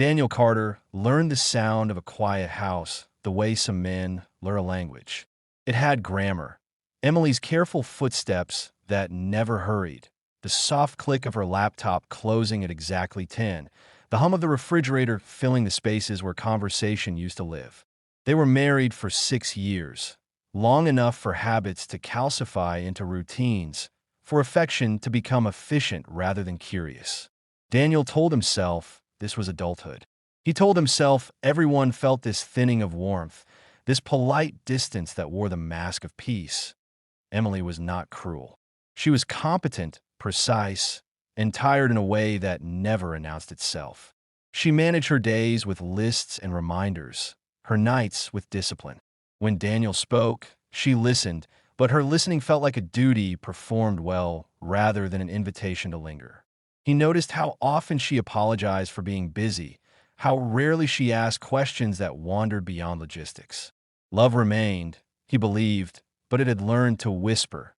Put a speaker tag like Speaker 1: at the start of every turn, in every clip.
Speaker 1: Daniel Carter learned the sound of a quiet house the way some men learn a language. It had grammar. Emily's careful footsteps that never hurried, the soft click of her laptop closing at exactly 10, the hum of the refrigerator filling the spaces where conversation used to live. They were married for 6 years, long enough for habits to calcify into routines, for affection to become efficient rather than curious. Daniel told himself this was adulthood. He told himself everyone felt this thinning of warmth, this polite distance that wore the mask of peace. Emily was not cruel. She was competent, precise, and tired in a way that never announced itself. She managed her days with lists and reminders, her nights with discipline. When Daniel spoke, she listened, but her listening felt like a duty performed well rather than an invitation to linger. He noticed how often she apologized for being busy, how rarely she asked questions that wandered beyond logistics. Love remained, he believed, but it had learned to whisper.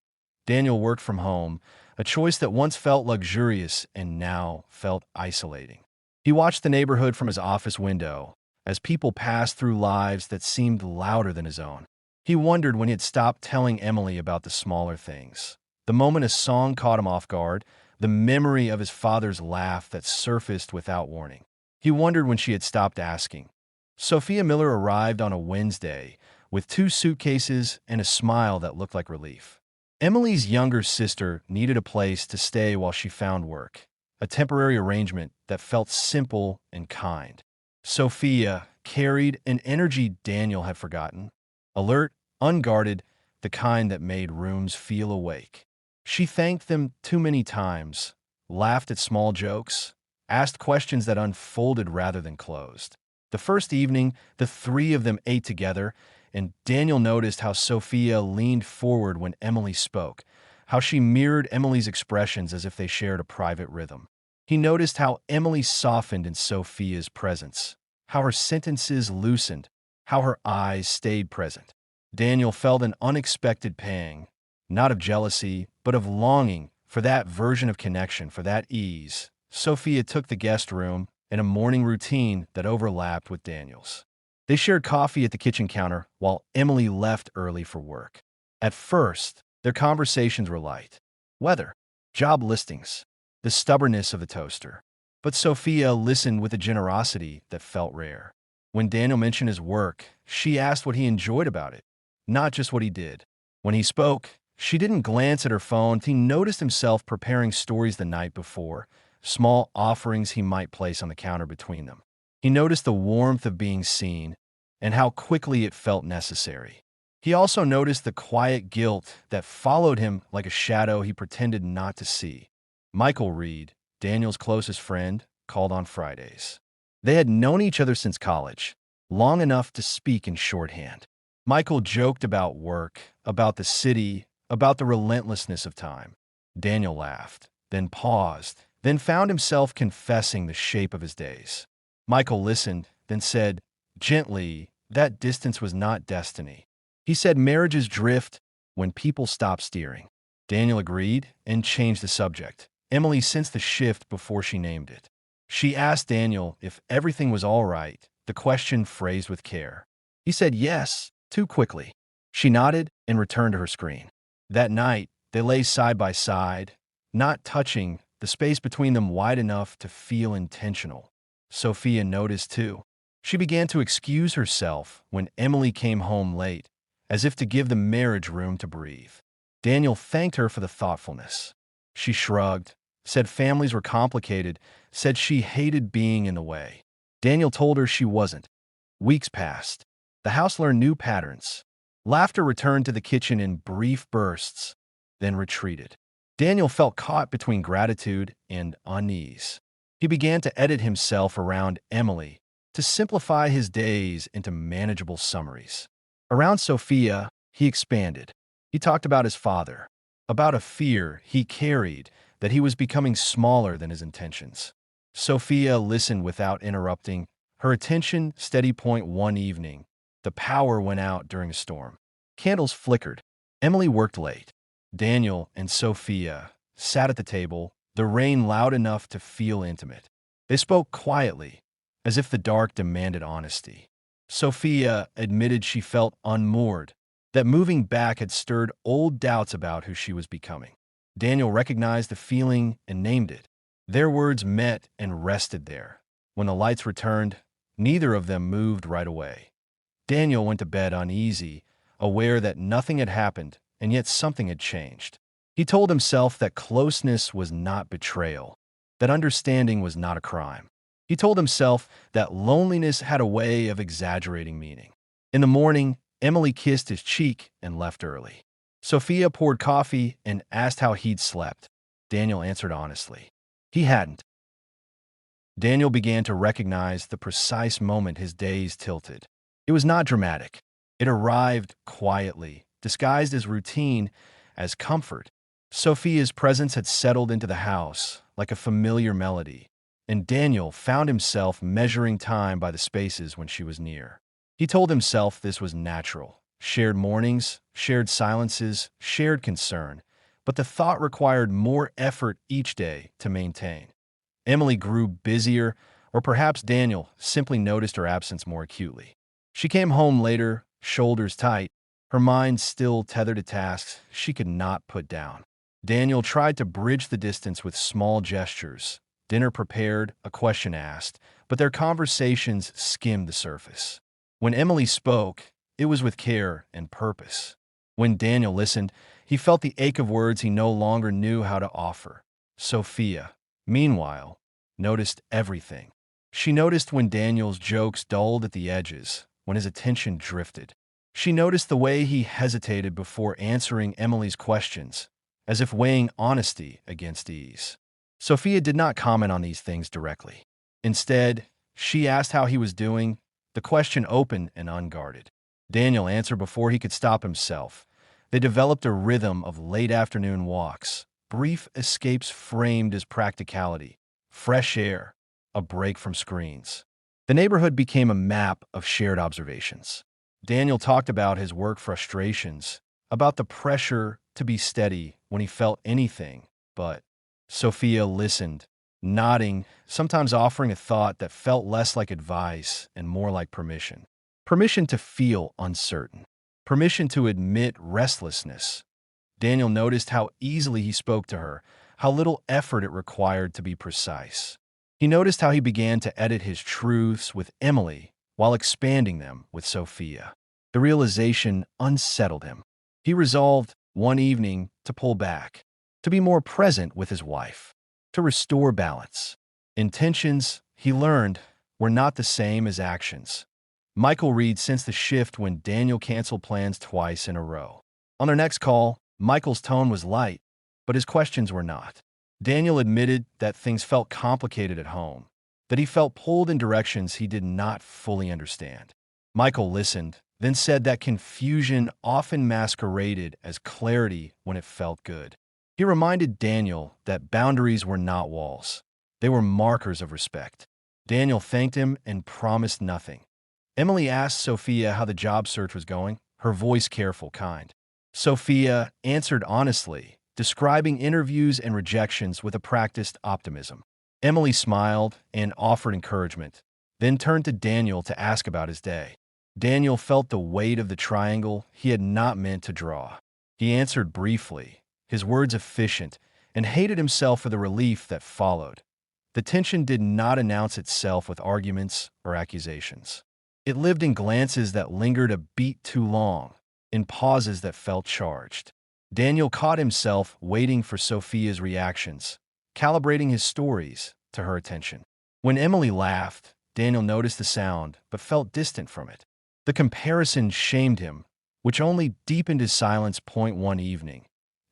Speaker 1: Daniel worked from home, a choice that once felt luxurious and now felt isolating. He watched the neighborhood from his office window as people passed through lives that seemed louder than his own. He wondered when he had stopped telling Emily about the smaller things. The moment a song caught him off guard, the memory of his father's laugh that surfaced without warning. He wondered when she had stopped asking. Sophia Miller arrived on a Wednesday with 2 suitcases and a smile that looked like relief. Emily's younger sister needed a place to stay while she found work, a temporary arrangement that felt simple and kind. Sophia carried an energy Daniel had forgotten, alert, unguarded, the kind that made rooms feel awake. She thanked them too many times, laughed at small jokes, asked questions that unfolded rather than closed. The first evening, the 3 of them ate together, and Daniel noticed how Sophia leaned forward when Emily spoke, how she mirrored Emily's expressions as if they shared a private rhythm. He noticed how Emily softened in Sophia's presence, how her sentences loosened, how her eyes stayed present. Daniel felt an unexpected pang, not of jealousy, but of longing for that version of connection, for that ease. Sophia took the guest room in a morning routine that overlapped with Daniel's. They shared coffee at the kitchen counter while Emily left early for work. At first, their conversations were light. Weather, job listings, the stubbornness of the toaster. But Sophia listened with a generosity that felt rare. When Daniel mentioned his work, she asked what he enjoyed about it, not just what he did. When he spoke, she didn't glance at her phone. He noticed himself preparing stories the night before, small offerings he might place on the counter between them. He noticed the warmth of being seen and how quickly it felt necessary. He also noticed the quiet guilt that followed him like a shadow he pretended not to see. Michael Reed, Daniel's closest friend, called on Fridays. They had known each other since college, long enough to speak in shorthand. Michael joked about work, about the city, about the relentlessness of time. Daniel laughed, then paused, then found himself confessing the shape of his days. Michael listened, then said, gently, that distance was not destiny. He said marriages drift when people stop steering. Daniel agreed and changed the subject. Emily sensed the shift before she named it. She asked Daniel if everything was all right, the question phrased with care. He said yes, too quickly. She nodded and returned to her screen. That night, they lay side by side, not touching, the space between them wide enough to feel intentional. Sophia noticed too. She began to excuse herself when Emily came home late, as if to give the marriage room to breathe. Daniel thanked her for the thoughtfulness. She shrugged, said families were complicated, said she hated being in the way. Daniel told her she wasn't. Weeks passed. The house learned new patterns. Laughter returned to the kitchen in brief bursts, then retreated. Daniel felt caught between gratitude and unease. He began to edit himself around Emily, to simplify his days into manageable summaries. Around Sophia, he expanded. He talked about his father, about a fear he carried that he was becoming smaller than his intentions. Sophia listened without interrupting, her attention steady point. One evening, the power went out during a storm. Candles flickered. Emily worked late. Daniel and Sophia sat at the table, the rain loud enough to feel intimate. They spoke quietly, as if the dark demanded honesty. Sophia admitted she felt unmoored, that moving back had stirred old doubts about who she was becoming. Daniel recognized the feeling and named it. Their words met and rested there. When the lights returned, neither of them moved right away. Daniel went to bed uneasy, aware that nothing had happened, and yet something had changed. He told himself that closeness was not betrayal, that understanding was not a crime. He told himself that loneliness had a way of exaggerating meaning. In the morning, Emily kissed his cheek and left early. Sophia poured coffee and asked how he'd slept. Daniel answered honestly. He hadn't. Daniel began to recognize the precise moment his days tilted. It was not dramatic. It arrived quietly, disguised as routine, as comfort. Sophia's presence had settled into the house like a familiar melody, and Daniel found himself measuring time by the spaces when she was near. He told himself this was natural. Shared mornings, shared silences, shared concern, but the thought required more effort each day to maintain. Emily grew busier, or perhaps Daniel simply noticed her absence more acutely. She came home later, shoulders tight, her mind still tethered to tasks she could not put down. Daniel tried to bridge the distance with small gestures, dinner prepared, a question asked, but their conversations skimmed the surface. When Emily spoke, it was with care and purpose. When Daniel listened, he felt the ache of words he no longer knew how to offer. Sophia, meanwhile, noticed everything. She noticed when Daniel's jokes dulled at the edges, when his attention drifted. She noticed the way he hesitated before answering Emily's questions, as if weighing honesty against ease. Sophia did not comment on these things directly. Instead, she asked how he was doing, the question open and unguarded. Daniel answered before he could stop himself. They developed a rhythm of late afternoon walks, brief escapes framed as practicality, fresh air, a break from screens. The neighborhood became a map of shared observations. Daniel talked about his work frustrations, about the pressure to be steady when he felt anything, but Sophia listened, nodding, sometimes offering a thought that felt less like advice and more like permission. Permission to feel uncertain. Permission to admit restlessness. Daniel noticed how easily he spoke to her, how little effort it required to be precise. He noticed how he began to edit his truths with Emily while expanding them with Sophia. The realization unsettled him. He resolved, one evening, to pull back, to be more present with his wife, to restore balance. Intentions, he learned, were not the same as actions. Michael Reed sensed the shift when Daniel canceled plans twice in a row. On their next call, Michael's tone was light, but his questions were not. Daniel admitted that things felt complicated at home, that he felt pulled in directions he did not fully understand. Michael listened, then said that confusion often masqueraded as clarity when it felt good. He reminded Daniel that boundaries were not walls. They were markers of respect. Daniel thanked him and promised nothing. Emily asked Sophia how the job search was going, her voice careful, kind. Sophia answered honestly, describing interviews and rejections with a practiced optimism. Emily smiled and offered encouragement, then turned to Daniel to ask about his day. Daniel felt the weight of the triangle he had not meant to draw. He answered briefly, his words efficient, and hated himself for the relief that followed. The tension did not announce itself with arguments or accusations. It lived in glances that lingered a beat too long, in pauses that felt charged. Daniel caught himself waiting for Sophia's reactions, calibrating his stories to her attention. When Emily laughed, Daniel noticed the sound, but felt distant from it. The comparison shamed him, which only deepened his silence. One evening,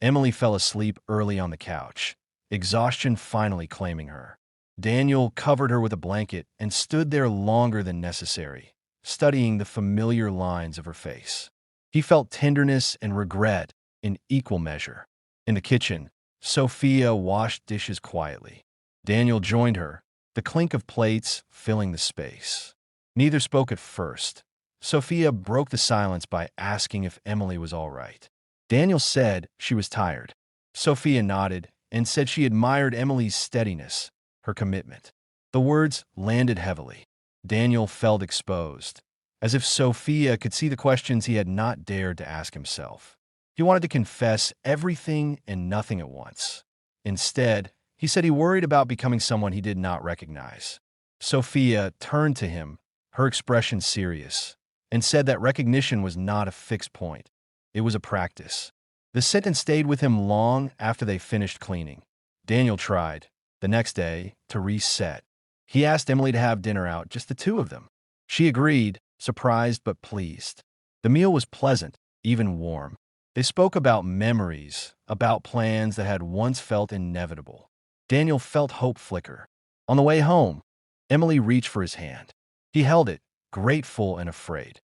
Speaker 1: Emily fell asleep early on the couch, exhaustion finally claiming her. Daniel covered her with a blanket and stood there longer than necessary, studying the familiar lines of her face. He felt tenderness and regret in equal measure. In the kitchen, Sophia washed dishes quietly. Daniel joined her, the clink of plates filling the space. Neither spoke at first. Sophia broke the silence by asking if Emily was all right. Daniel said she was tired. Sophia nodded and said she admired Emily's steadiness, her commitment. The words landed heavily. Daniel felt exposed, as if Sophia could see the questions he had not dared to ask himself. He wanted to confess everything and nothing at once. Instead, he said he worried about becoming someone he did not recognize. Sophia turned to him, her expression serious, and said that recognition was not a fixed point. It was a practice. The sentence stayed with him long after they finished cleaning. Daniel tried, the next day, to reset. He asked Emily to have dinner out, just the two of them. She agreed, surprised but pleased. The meal was pleasant, even warm. They spoke about memories, about plans that had once felt inevitable. Daniel felt hope flicker. On the way home, Emily reached for his hand. He held it, grateful and afraid.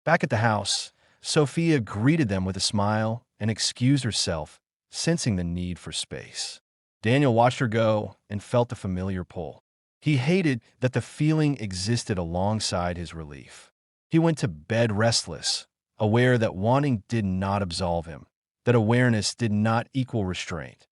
Speaker 1: Back at the house, Sophia greeted them with a smile and excused herself, sensing the need for space. Daniel watched her go and felt the familiar pull. He hated that the feeling existed alongside his relief. He went to bed restless, aware that wanting did not absolve him, that awareness did not equal restraint.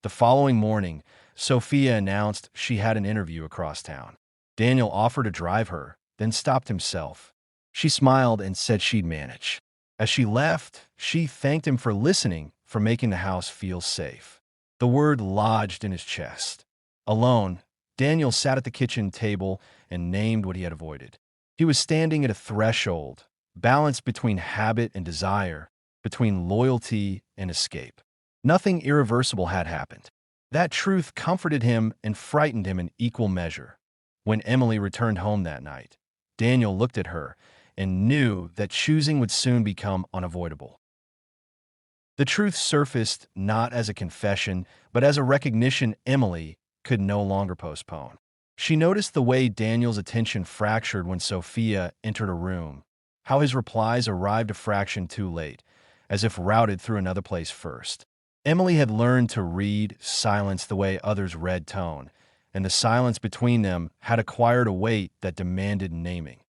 Speaker 1: The following morning, Sophia announced she had an interview across town. Daniel offered to drive her, then stopped himself. She smiled and said she'd manage. As she left, she thanked him for listening, for making the house feel safe. The word lodged in his chest. Alone, Daniel sat at the kitchen table and named what he had avoided. He was standing at a threshold, balanced between habit and desire, between loyalty and escape. Nothing irreversible had happened. That truth comforted him and frightened him in equal measure. When Emily returned home that night, Daniel looked at her and knew that choosing would soon become unavoidable. The truth surfaced not as a confession, but as a recognition Emily could no longer postpone. She noticed the way Daniel's attention fractured when Sophia entered a room, how his replies arrived a fraction too late, as if routed through another place first. Emily had learned to read silence the way others read tone, and the silence between them had acquired a weight that demanded naming.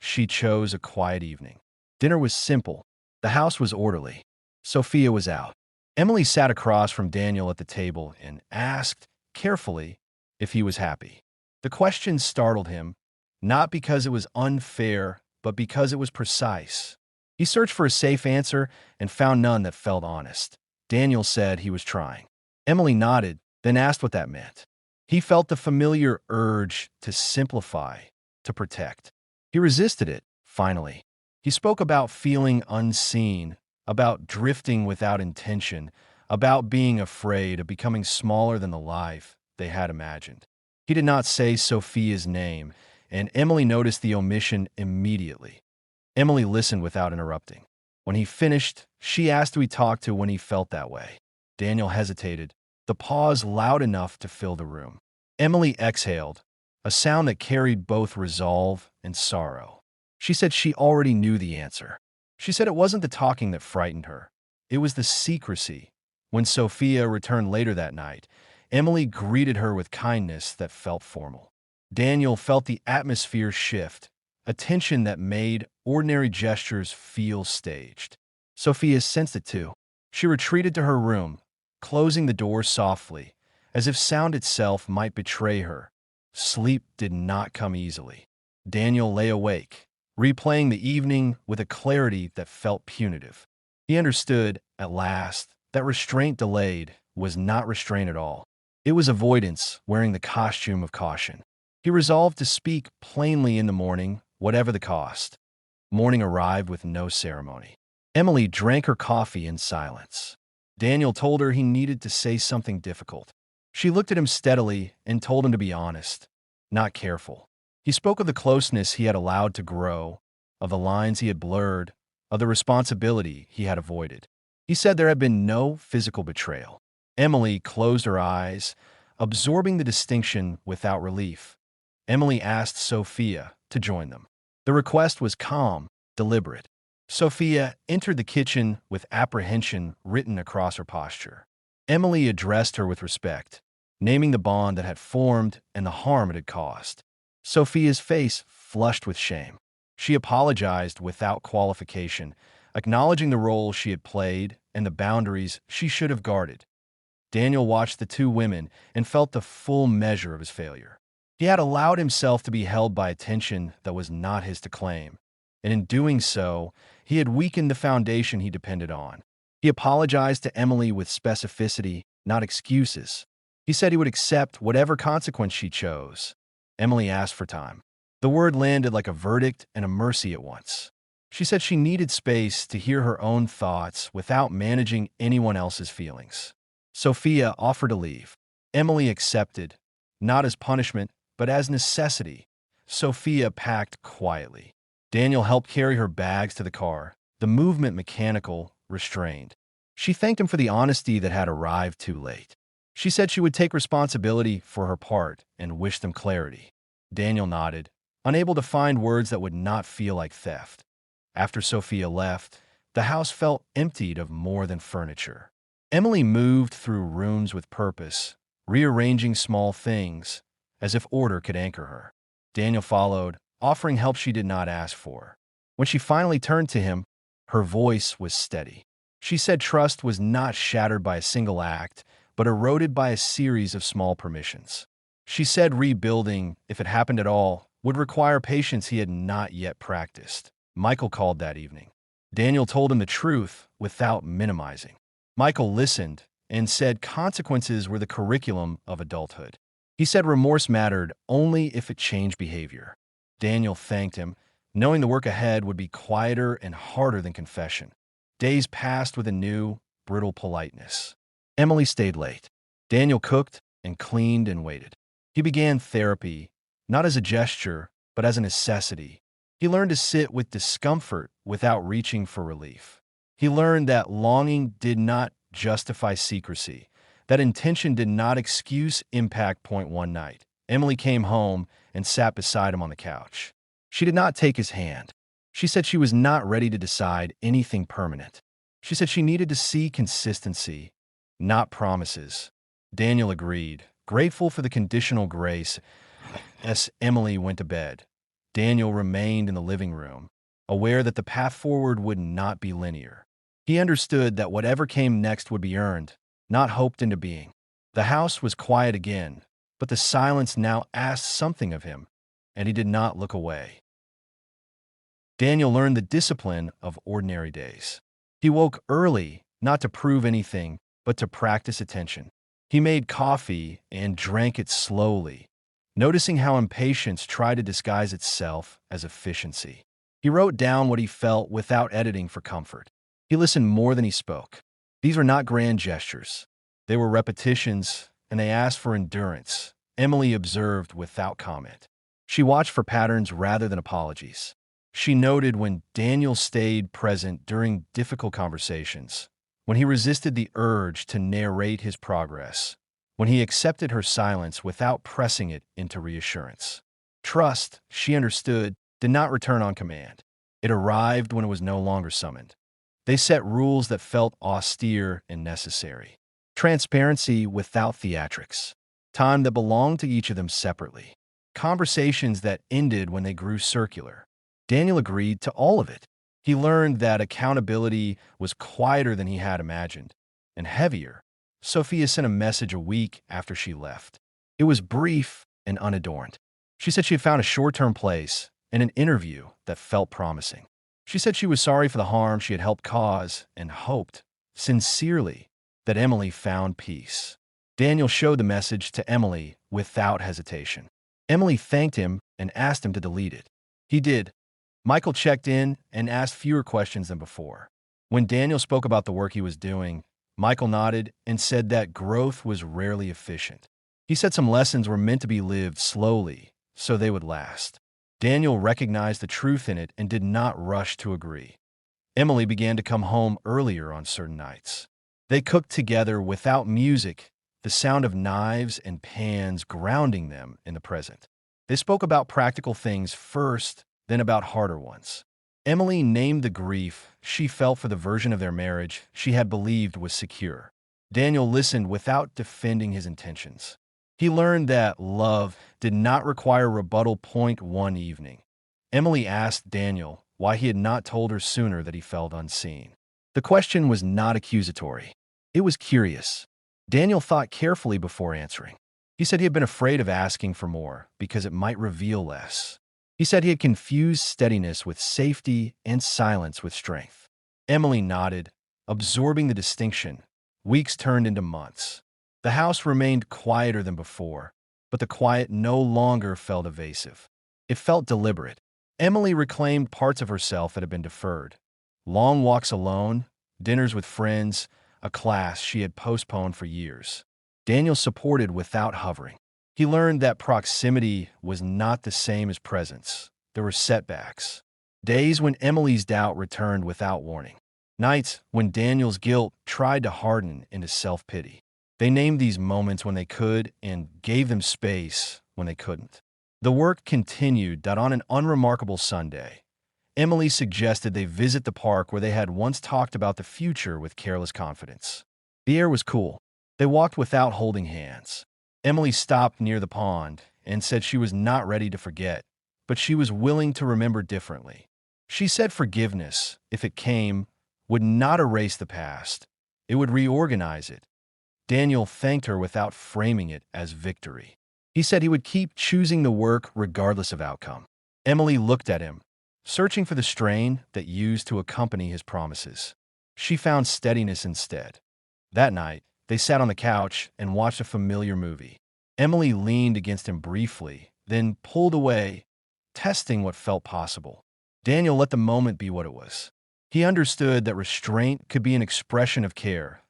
Speaker 1: She chose a quiet evening. Dinner was simple. The house was orderly. Sophia was out. Emily sat across from Daniel at the table and asked, carefully, if he was happy. The question startled him, not because it was unfair, but because it was precise. He searched for a safe answer and found none that felt honest. Daniel said he was trying. Emily nodded, then asked what that meant. He felt the familiar urge to simplify, to protect. He resisted it, finally. He spoke about feeling unseen, about drifting without intention, about being afraid of becoming smaller than the life they had imagined. He did not say Sophia's name, and Emily noticed the omission immediately. Emily listened without interrupting. When he finished, she asked who he talked to when he felt that way. Daniel hesitated, the pause loud enough to fill the room. Emily exhaled, a sound that carried both resolve and sorrow. She said she already knew the answer. She said it wasn't the talking that frightened her. It was the secrecy. When Sophia returned later that night, Emily greeted her with kindness that felt formal. Daniel felt the atmosphere shift, a tension that made ordinary gestures feel staged. Sophia sensed it too. She retreated to her room, closing the door softly, as if sound itself might betray her. Sleep did not come easily. Daniel lay awake, replaying the evening with a clarity that felt punitive. He understood, at last, that restraint delayed was not restraint at all. It was avoidance wearing the costume of caution. He resolved to speak plainly in the morning, whatever the cost. Morning arrived with no ceremony. Emily drank her coffee in silence. Daniel told her he needed to say something difficult. She looked at him steadily and told him to be honest, not careful. He spoke of the closeness he had allowed to grow, of the lines he had blurred, of the responsibility he had avoided. He said there had been no physical betrayal. Emily closed her eyes, absorbing the distinction without relief. Emily asked Sophia to join them. The request was calm, deliberate. Sophia entered the kitchen with apprehension written across her posture. Emily addressed her with respect, naming the bond that had formed and the harm it had caused. Sophia's face flushed with shame. She apologized without qualification, acknowledging the role she had played and the boundaries she should have guarded. Daniel watched the two women and felt the full measure of his failure. He had allowed himself to be held by attention that was not his to claim, and in doing so, he had weakened the foundation he depended on. He apologized to Emily with specificity, not excuses. He said he would accept whatever consequence she chose. Emily asked for time. The word landed like a verdict and a mercy at once. She said she needed space to hear her own thoughts without managing anyone else's feelings. Sophia offered to leave. Emily accepted, not as punishment, but as necessity. Sophia packed quietly. Daniel helped carry her bags to the car, the movement mechanical, restrained. She thanked him for the honesty that had arrived too late. She said she would take responsibility for her part and wished them clarity. Daniel nodded, unable to find words that would not feel like theft. After Sophia left, the house felt emptied of more than furniture. Emily moved through rooms with purpose, rearranging small things, as if order could anchor her. Daniel followed, offering help she did not ask for. When she finally turned to him, her voice was steady. She said trust was not shattered by a single act, but eroded by a series of small permissions. She said rebuilding, if it happened at all, would require patience he had not yet practiced. Michael called that evening. Daniel told him the truth without minimizing. Michael listened and said consequences were the curriculum of adulthood. He said remorse mattered only if it changed behavior. Daniel thanked him, knowing the work ahead would be quieter and harder than confession. Days passed with a new, brittle politeness. Emily stayed late. Daniel cooked and cleaned and waited. He began therapy, not as a gesture, but as a necessity. He learned to sit with discomfort without reaching for relief. He learned that longing did not justify secrecy, that intention did not excuse impact. One night, Emily came home and sat beside him on the couch. She did not take his hand. She said she was not ready to decide anything permanent. She said she needed to see consistency, not promises. Daniel agreed, grateful for the conditional grace. As Emily went to bed, Daniel remained in the living room, aware that the path forward would not be linear. He understood that whatever came next would be earned, not hoped into being. The house was quiet again, but the silence now asked something of him, and he did not look away. Daniel learned the discipline of ordinary days. He woke early, not to prove anything, but to practice attention. He made coffee and drank it slowly, noticing how impatience tried to disguise itself as efficiency. He wrote down what he felt without editing for comfort. He listened more than he spoke. These were not grand gestures. They were repetitions, and they asked for endurance. Emily observed without comment. She watched for patterns rather than apologies. She noted when Daniel stayed present during difficult conversations, when he resisted the urge to narrate his progress, when he accepted her silence without pressing it into reassurance. Trust, she understood, did not return on command. It arrived when it was no longer summoned. They set rules that felt austere and necessary. Transparency without theatrics. Time that belonged to each of them separately. Conversations that ended when they grew circular. Daniel agreed to all of it. He learned that accountability was quieter than he had imagined, and heavier. Sophia sent a message a week after she left. It was brief and unadorned. She said she had found a short-term place and an interview that felt promising. She said she was sorry for the harm she had helped cause and hoped, sincerely, that Emily found peace. Daniel showed the message to Emily without hesitation. Emily thanked him and asked him to delete it. He did. Michael checked in and asked fewer questions than before. When Daniel spoke about the work he was doing, Michael nodded and said that growth was rarely efficient. He said some lessons were meant to be lived slowly, so they would last. Daniel recognized the truth in it and did not rush to agree. Emily began to come home earlier on certain nights. They cooked together without music, the sound of knives and pans grounding them in the present. They spoke about practical things first, then about harder ones. Emily named the grief she felt for the version of their marriage she had believed was secure. Daniel listened without defending his intentions. He learned that love did not require rebuttal. One evening, Emily asked Daniel why he had not told her sooner that he felt unseen. The question was not accusatory. It was curious. Daniel thought carefully before answering. He said he had been afraid of asking for more because it might reveal less. He said he had confused steadiness with safety and silence with strength. Emily nodded, absorbing the distinction. Weeks turned into months. The house remained quieter than before, but the quiet no longer felt evasive. It felt deliberate. Emily reclaimed parts of herself that had been deferred. Long walks alone, dinners with friends, a class she had postponed for years. Daniel supported without hovering. He learned that proximity was not the same as presence. There were setbacks. Days when Emily's doubt returned without warning. Nights when Daniel's guilt tried to harden into self-pity. They named these moments when they could and gave them space when they couldn't. The work continued that on an unremarkable Sunday, Emily suggested they visit the park where they had once talked about the future with careless confidence. The air was cool. They walked without holding hands. Emily stopped near the pond and said she was not ready to forget, but she was willing to remember differently. She said forgiveness, if it came, would not erase the past. It would reorganize it. Daniel thanked her without framing it as victory. He said he would keep choosing the work regardless of outcome. Emily looked at him, searching for the strain that used to accompany his promises. She found steadiness instead. That night, they sat on the couch and watched a familiar movie. Emily leaned against him briefly, then pulled away, testing what felt possible. Daniel let the moment be what it was. He understood that restraint could be an expression of care.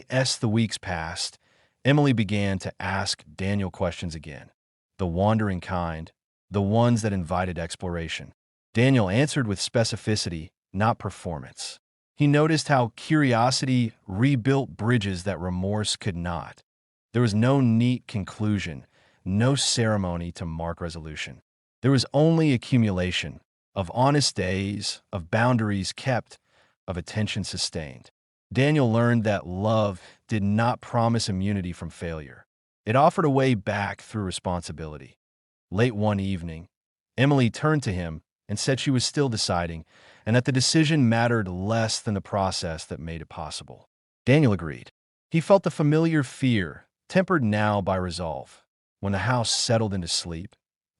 Speaker 1: As the weeks passed, Emily began to ask Daniel questions again. The wandering kind, the ones that invited exploration. Daniel answered with specificity, not performance. He noticed how curiosity rebuilt bridges that remorse could not. There was no neat conclusion, no ceremony to mark resolution. There was only accumulation of honest days, of boundaries kept, of attention sustained. Daniel learned that love did not promise immunity from failure. It offered a way back through responsibility. Late one evening, Emily turned to him and said she was still deciding, and that the decision mattered less than the process that made it possible. Daniel agreed. He felt the familiar fear, tempered now by resolve. When the house settled into sleep,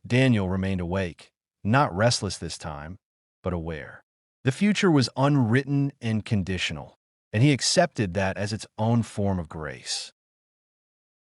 Speaker 1: Daniel remained awake, not restless this time, but aware. The future was unwritten and conditional, and he accepted that as its own form of grace.